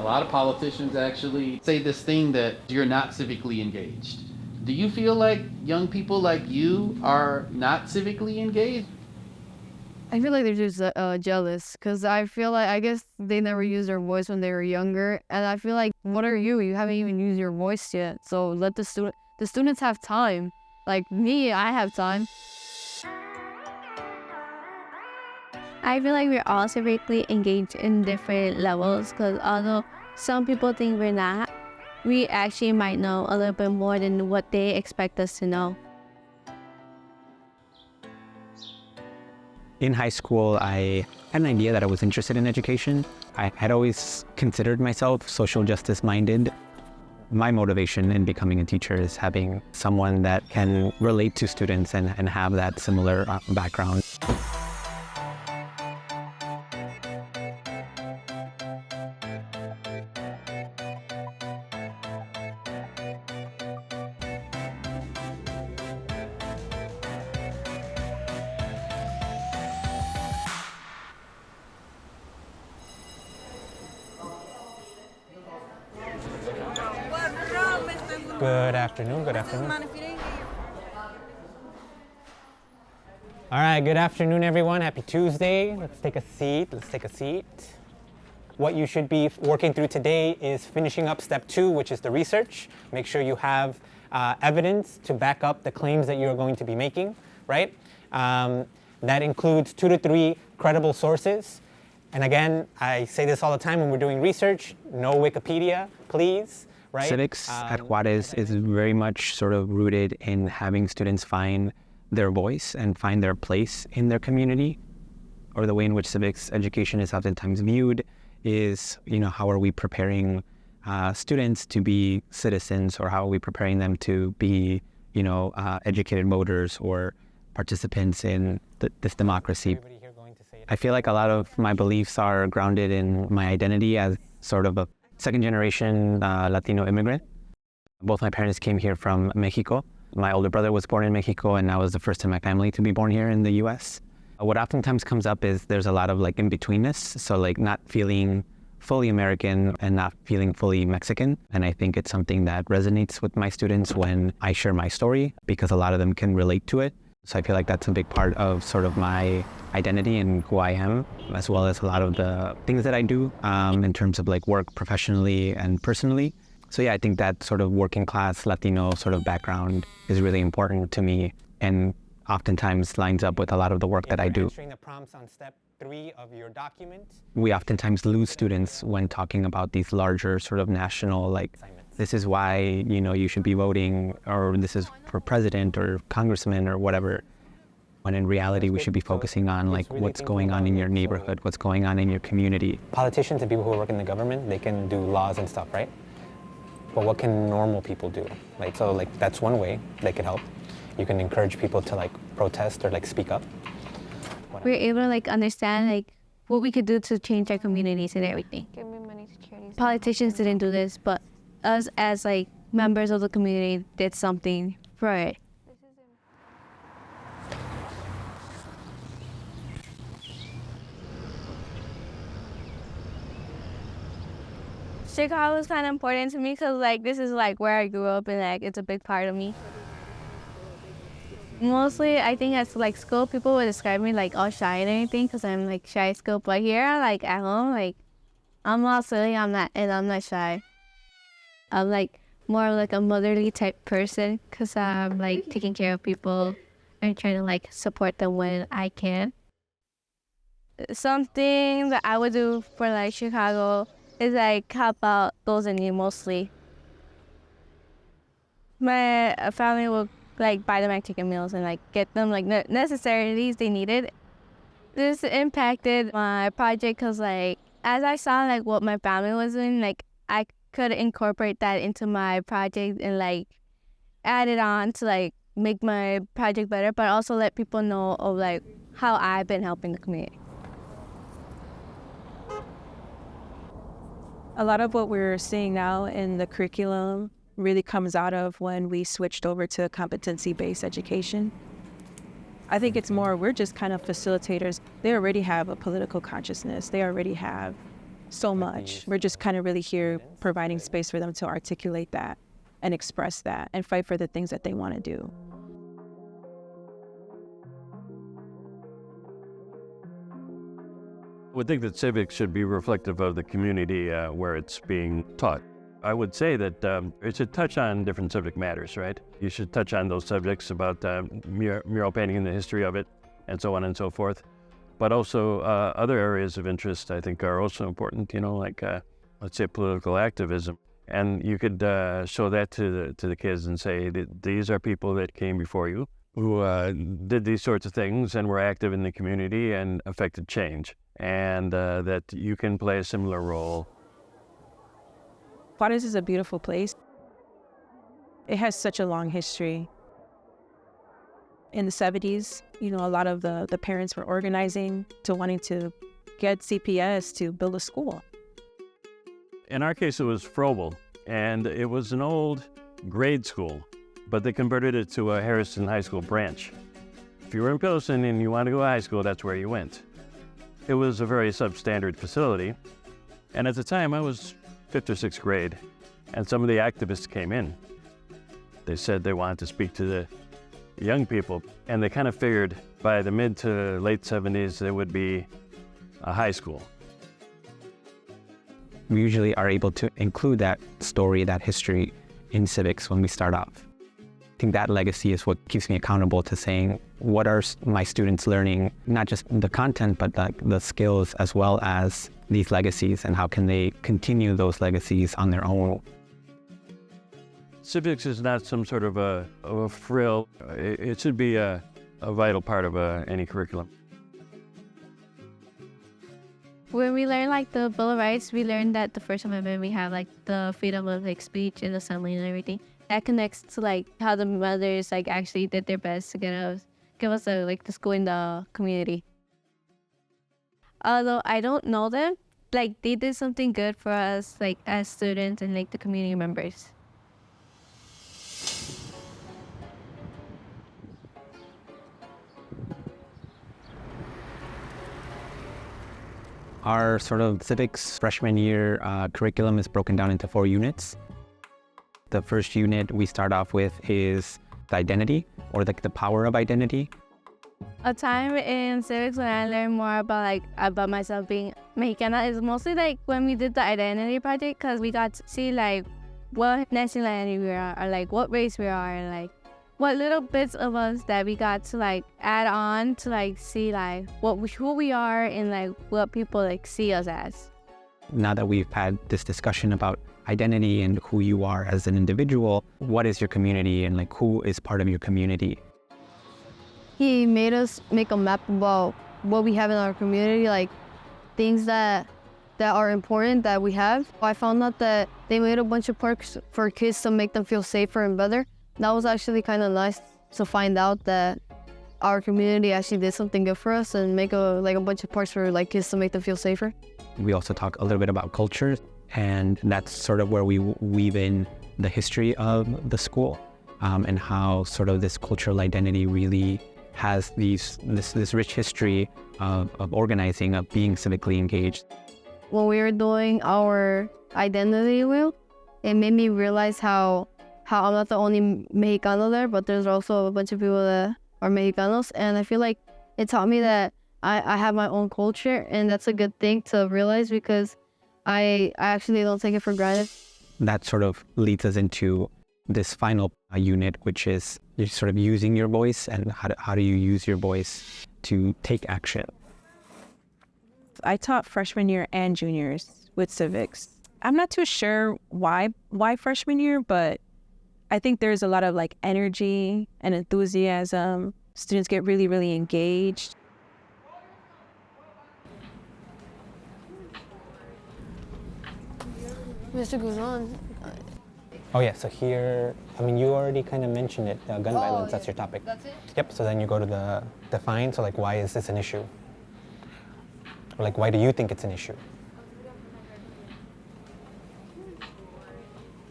lot of politicians actually say this thing that you're not civically engaged. Do you feel like young people like you are not civically engaged? I feel like they're just jealous because I feel like I guess they never used their voice when they were younger, and I feel like what are you? You haven't even used your voice yet. So let the students have time. Like me, I have time. I feel like we're all civically engaged in different levels because although some people think we're not, we actually might know a little bit more than what they expect us to know. In high school, I had an idea that I was interested in education. I had always considered myself social justice minded. My motivation in becoming a teacher is having someone that can relate to students and have that similar background. Good afternoon, good afternoon. All right, good afternoon, everyone. Happy Tuesday. Let's take a seat. What you should be working through today is finishing up step 2, which is the research. Make sure you have evidence to back up the claims that you're going to be making, right? That includes 2 to 3 credible sources. And again, I say this all the time when we're doing research, no Wikipedia, please. Right? Civics at Valadez is very much sort of rooted in having students find their voice and find their place in their community, or the way in which civics education is oftentimes viewed is, how are we preparing students to be citizens, or how are we preparing them to be, educated voters or participants in this democracy. I feel like a lot of my beliefs are grounded in my identity as sort of a second-generation Latino immigrant. Both my parents came here from Mexico. My older brother was born in Mexico, and I was the first in my family to be born here in the U.S. What oftentimes comes up is there's a lot of in-betweenness, so not feeling fully American and not feeling fully Mexican. And I think it's something that resonates with my students when I share my story, because a lot of them can relate to it. So I feel like that's a big part of sort of my identity and who I am, as well as a lot of the things that I do in terms of work professionally and personally. So yeah, I think that sort of working class Latino sort of background is really important to me, and oftentimes lines up with a lot of the work that I do. Answering the prompts on step 3 of your document. We oftentimes lose students when talking about these larger sort of national this is why you should be voting, or this is for president or congressman or whatever. When in reality, we should be focusing on what's going on in your neighborhood, what's going on in your community. Politicians and people who work in the government, they can do laws and stuff, right? But what can normal people do? That's one way they could help. You can encourage people to protest or speak up. We're able to understand what we could do to change our communities and everything. Give me money to charities. Politicians didn't do this, but us as members of the community did something for it. Chicago is kind of important to me because this is where I grew up, and it's a big part of me. Mostly, I think at school, people would describe me all shy and anything because I'm shy at school. But here, at home, I'm all silly. I'm not shy. I'm more of a motherly type person because I'm taking care of people and trying to support them when I can. Something that I would do for Chicago is help out those in need mostly. My family will buy them chicken meals and get them necessities they needed. This impacted my project because as I saw what my family was doing, I could incorporate that into my project and add it on to make my project better, but also let people know of how I've been helping the community. A lot of what we're seeing now in the curriculum really comes out of when we switched over to competency-based education. I think it's more, we're just kind of facilitators. They already have a political consciousness. They already have so much. We're just kind of really here providing space for them to articulate that and express that and fight for the things that they want to do. I would think that civics should be reflective of the community where it's being taught. I would say that it should touch on different subject matters, right? You should touch on those subjects about mural painting and the history of it, and so on and so forth. But also other areas of interest, I think, are also important, you know, like, let's say, political activism. And you could show that to the kids and say, these are people that came before you who did these sorts of things and were active in the community and affected change. And that you can play a similar role. Valadez is a beautiful place. It has such a long history. In the 70s, you know, a lot of the parents were organizing to wanting to get CPS to build a school. In our case, it was Froebel, and it was an old grade school, but they converted it to a Harrison High School branch. If you were in Pilsen and you wanted to go to high school, that's where you went. It was a very substandard facility, and at the time I was 5th or 6th grade, and some of the activists came in. They said they wanted to speak to the young people, and they kind of figured by the mid to late 70s there would be a high school. We usually are able to include that story, that history in civics when we start off. I think that legacy is what keeps me accountable to saying, what are my students learning, not just the content, but the skills as well as these legacies, and how can they continue those legacies on their own. Civics is not some sort of a frill. It should be a vital part of any curriculum. When we learn like the Bill of Rights, we learned that the First Amendment, we have like the freedom of like speech and assembly and everything. That connects to like how the mothers like actually did their best to give us like the school in the community. Although I don't know them, like they did something good for us like as students and like the community members. Our sort of civics freshman year curriculum is broken down into 4 units. The first unit we start off with is the identity, or the power of identity. A time in civics when I learned more about myself being Mexicana is mostly like when we did the identity project, because we got to see like what nationality we are, or like what race we are, and like what little bits of us that we got to like add on to like see like who we are and like what people like see us as. Now that we've had this discussion about identity and who you are as an individual, what is your community and like who is part of your community? He made us make a map about what we have in our community, like things that are important that we have. I found out that they made a bunch of parks for kids to make them feel safer and better. That was actually kind of nice to find out that our community actually did something good for us and make a bunch of parks for like kids to make them feel safer. We also talk a little bit about culture, and that's sort of where we weave in the history of the school, and how sort of this cultural identity really has this rich history of organizing, of being civically engaged. When we were doing our identity wheel, it made me realize how I'm not the only Mexicano there, but there's also a bunch of people that are Mexicanos, and I feel like it taught me that I have my own culture, and that's a good thing to realize because I actually don't take it for granted. That sort of leads us into this final unit, which is you're sort of using your voice, and how do you use your voice to take action? I taught freshman year and juniors with civics. I'm not too sure why freshman year, but I think there's a lot of like energy and enthusiasm. Students get really, really engaged. Mr. Guzman. Oh yeah, so here, I mean, you already kind of mentioned it, gun violence, that's your topic. That's it? Yep, so then you go to the define, so like, why is this an issue? Or like, why do you think it's an issue?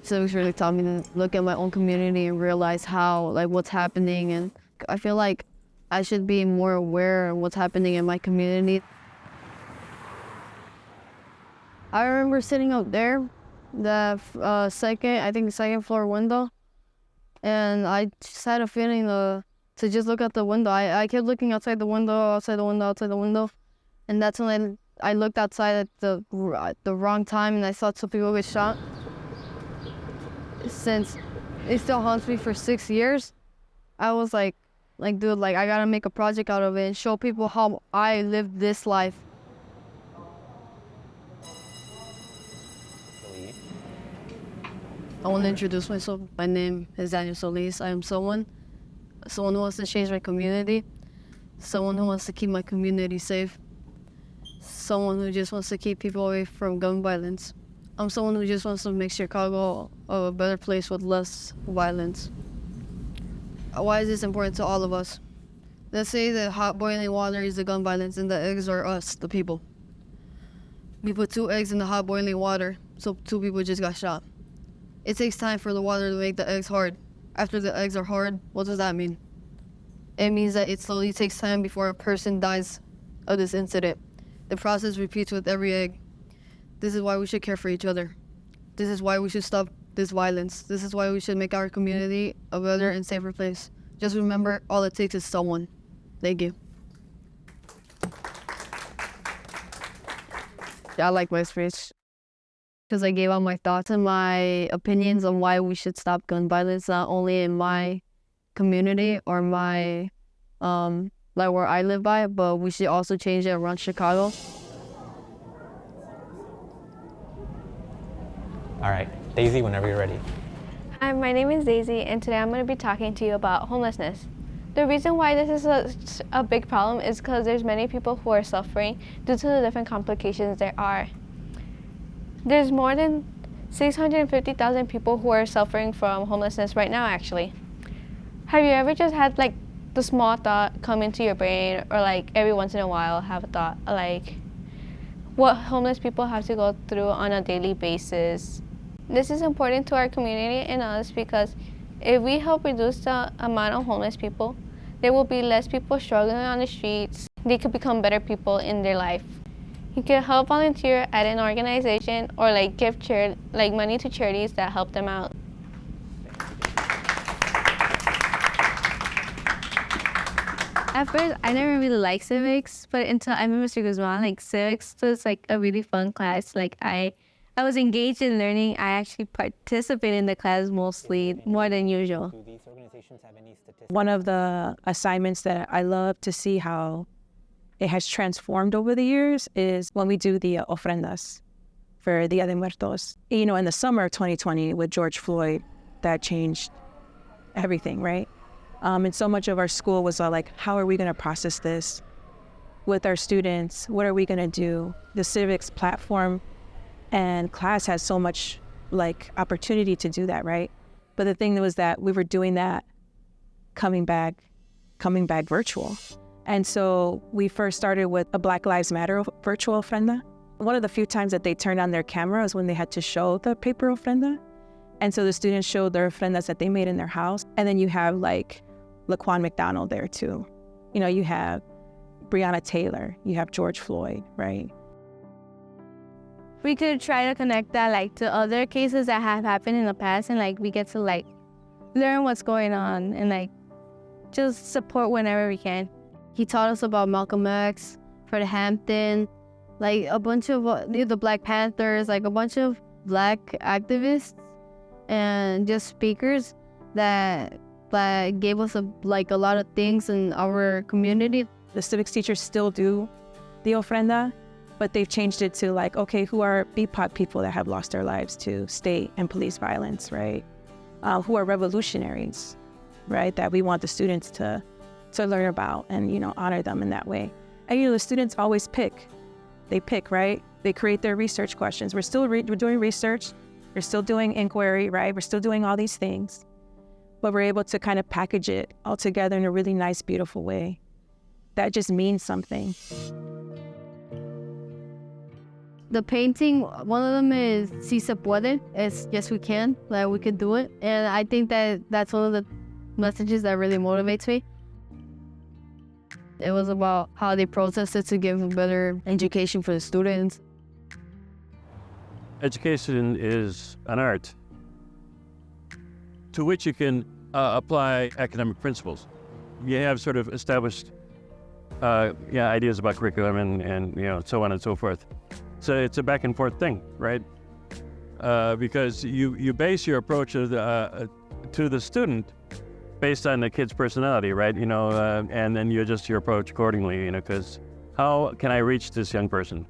Civics really taught me to look at my own community and realize how, like, what's happening, and I feel like I should be more aware of what's happening in my community. I remember sitting out there, the second floor window, and I just had a feeling to just look out the window. I kept looking outside the window, and that's when I looked outside at the wrong time, and I saw two people get shot. Since it still haunts me for 6 years, I was like, dude, like, I gotta make a project out of it and show people how I lived this life. I want to introduce myself. My name is Solis. I am someone who wants to change my community, someone who wants to keep my community safe, someone who just wants to keep people away from gun violence. I'm someone who just wants to make Chicago a better place with less violence. Why is this important to all of us? Let's say the hot boiling water is the gun violence and the eggs are us, the people. We put 2 eggs in the hot boiling water, so 2 people just got shot. It takes time for the water to make the eggs hard. After the eggs are hard, what does that mean? It means that it slowly takes time before a person dies of this incident. The process repeats with every egg. This is why we should care for each other. This is why we should stop this violence. This is why we should make our community a better and safer place. Just remember, all it takes is someone. Thank you. I like my speech because I gave out my thoughts and my opinions on why we should stop gun violence, not only in my community or my, like where I live by, but we should also change it around Chicago. All right, Daisy, whenever you're ready. Hi, my name is Daisy, and today I'm going to be talking to you about homelessness. The reason why this is a big problem is because there's many people who are suffering due to the different complications there are. There's more than 650,000 people who are suffering from homelessness right now, actually. Have you ever just had like the small thought come into your brain, or like every once in a while have a thought like what homeless people have to go through on a daily basis? This is important to our community and us because if we help reduce the amount of homeless people, there will be less people struggling on the streets. They could become better people in their life. You can help volunteer at an organization or like give money to charities that help them out. At first, I never really liked civics, but until I met Mr. Guzman, like civics was like a really fun class. Like I was engaged in learning. I actually participated in the class mostly more than usual. Do these organizations have any statistics? One of the assignments that I love to see how it has transformed over the years is when we do the ofrendas for Dia de Muertos. You know, in the summer of 2020 with George Floyd, that changed everything, right? And so much of our school was all like, how are we going to process this with our students? What are we going to do? The civics platform and class has so much like opportunity to do that, right? But the thing was that we were doing that coming back virtual. And so we first started with a Black Lives Matter virtual ofrenda. One of the few times that they turned on their camera was when they had to show the paper ofrenda. And so the students showed their ofrendas that they made in their house. And then you have like Laquan McDonald there too. You know, you have Breonna Taylor, you have George Floyd, right? We could try to connect that like to other cases that have happened in the past, and like we get to like learn what's going on and like just support whenever we can. He taught us about Malcolm X, Fred Hampton, like a bunch of the Black Panthers, like a bunch of Black activists and just speakers that gave us a lot of things in our community. The civics teachers still do the ofrenda, but they've changed it to like, okay, who are BIPOC people that have lost their lives to state and police violence, right? Who are revolutionaries, right? That we want the students to learn about and, you know, honor them in that way. And, you know, the students always pick. They pick, right? They create their research questions. We're still we're doing research. We're still doing inquiry, right? We're still doing all these things. But we're able to kind of package it all together in a really nice, beautiful way. That just means something. The painting, one of them is Si se puede, it's yes we can, like we can do it. And I think that's one of the messages that really motivates me. It was about how they process it to give a better education for the students. education is an art to which you can apply academic principles. You have sort of established ideas about curriculum and so on and so forth. So it's a back and forth thing, right? Because you base your approach to the student based on the kid's personality, right? And then you adjust your approach accordingly, because how can I reach this young person?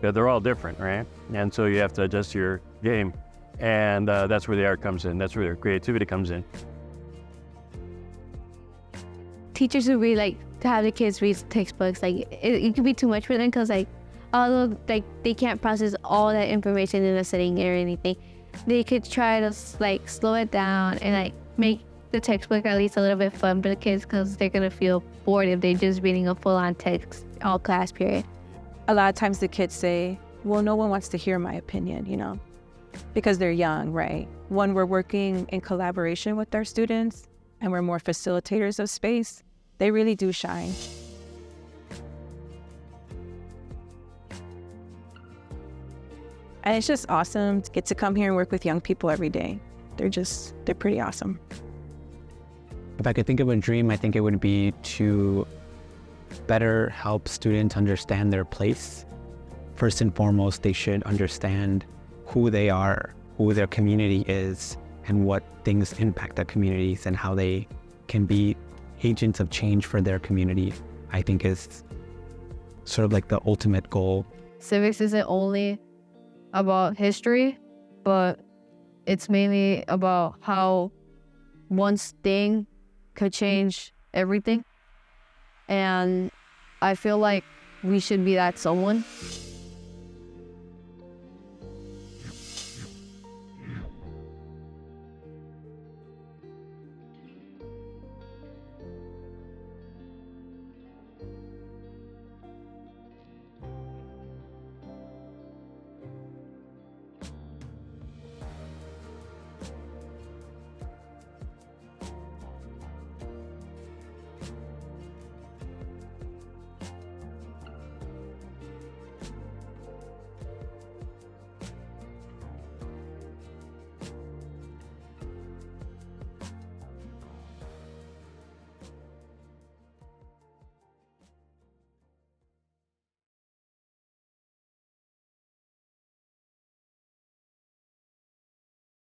Yeah, they're all different, right? And so you have to adjust your game. And that's where the art comes in. That's where their creativity comes in. Teachers who really like to have the kids read textbooks, like it could be too much for them because although they can't process all that information in a sitting or anything, they could try to slow it down and make the textbook at least a little bit fun for the kids because they're gonna feel bored if they're just reading a full-on text all class period. A lot of times the kids say, well, no one wants to hear my opinion, because they're young, right? When we're working in collaboration with our students and we're more facilitators of space, they really do shine. And it's just awesome to get to come here and work with young people every day. They're pretty awesome. If I could think of a dream, I think it would be to better help students understand their place. First and foremost, they should understand who they are, who their community is, and what things impact their communities and how they can be agents of change for their community, I think is sort of like the ultimate goal. Civics isn't only about history, but it's mainly about how one thing could change everything. And I feel like we should be that someone.